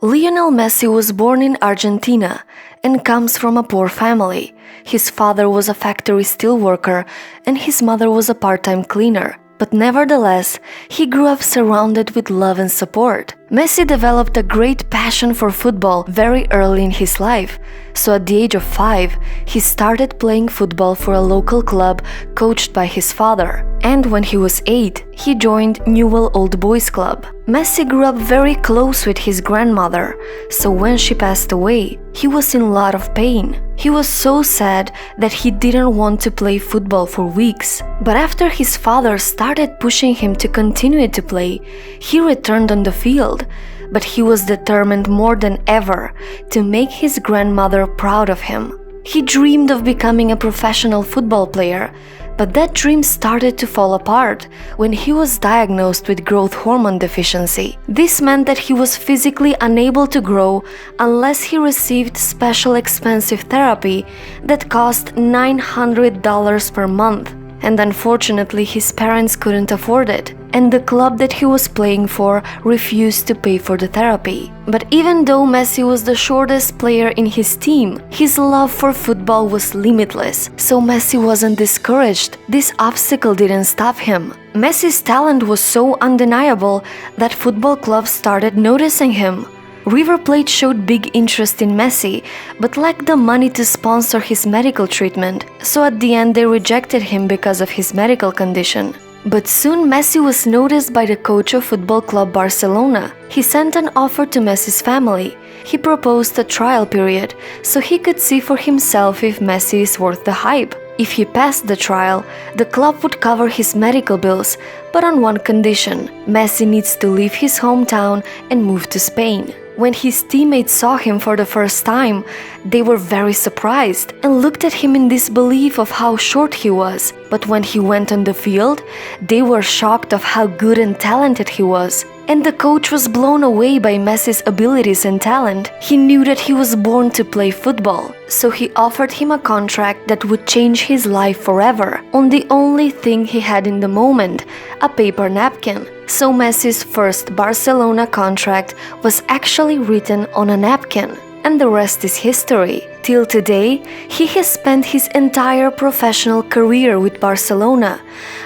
Lionel Messi was born in Argentina and comes from a poor family. His father was a factory steelworker and his mother was a part-time cleaner. But nevertheless, he grew up surrounded with love and support. Messi developed a great passion for football very early in his life. So at the age of 5, he started playing football for a local club coached by his father. And when he was 8, he joined Newell Old Boys Club. Messi grew up very close with his grandmother, so when she passed away, he was in a lot of pain. He was so sad that he didn't want to play football for weeks. But after his father started pushing him to continue to play, he returned on the field. But he was determined more than ever to make his grandmother proud of him. He dreamed of becoming a professional football player, but that dream started to fall apart when he was diagnosed with growth hormone deficiency. This meant that he was physically unable to grow unless he received special expensive therapy that cost $900 per month. And unfortunately, his parents couldn't afford it, and the club that he was playing for refused to pay for the therapy. But even though Messi was the shortest player in his team, his love for football was limitless, so Messi wasn't discouraged. This obstacle didn't stop him. Messi's talent was so undeniable that football clubs started noticing him. River Plate showed big interest in Messi, but lacked the money to sponsor his medical treatment, so at the end they rejected him because of his medical condition. But soon Messi was noticed by the coach of Football Club Barcelona. He sent an offer to Messi's family. He proposed a trial period, so he could see for himself if Messi is worth the hype. If he passed the trial, the club would cover his medical bills, but on one condition: Messi needs to leave his hometown and move to Spain. When his teammates saw him for the first time, they were very surprised and looked at him in disbelief of how short he was. But when he went on the field, they were shocked of how good and talented he was. And the coach was blown away by Messi's abilities and talent. He knew that he was born to play football, so he offered him a contract that would change his life forever on the only thing he had in the moment, a paper napkin. So Messi's first Barcelona contract was actually written on a napkin. And the rest is history. Till today, he has spent his entire professional career with Barcelona.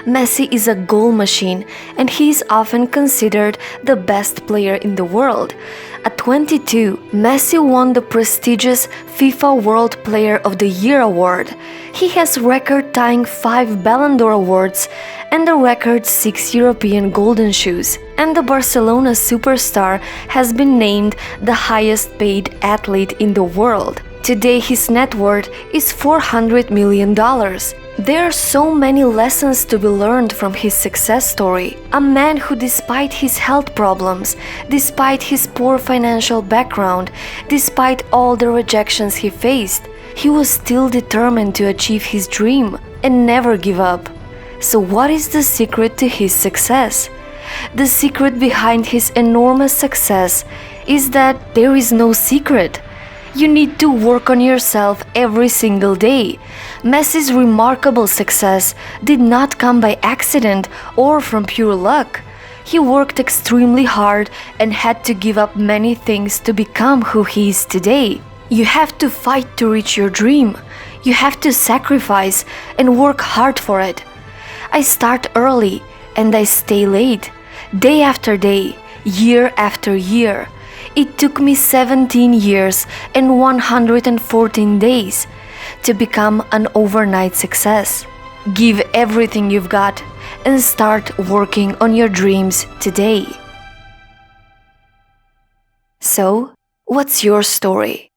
Messi is a goal machine and he is often considered the best player in the world. At 22, Messi won the prestigious FIFA World Player of the Year award. He has record-tying 5 Ballon d'Or awards and a record 6 European Golden Shoes. And the Barcelona superstar has been named the highest-paid athlete in the world. Today his net worth is $400 million. There are so many lessons to be learned from his success story. A man who, despite his health problems, despite his poor financial background, despite all the rejections he faced, he was still determined to achieve his dream and never give up. So what is the secret to his success? The secret behind his enormous success is that there is no secret. You need to work on yourself every single day. Messi's remarkable success did not come by accident or from pure luck. He worked extremely hard and had to give up many things to become who he is today. You have to fight to reach your dream. You have to sacrifice and work hard for it. I start early and I stay late, day after day, year after year. It took me 17 years and 114 days to become an overnight success. Give everything you've got and start working on your dreams today. So, what's your story?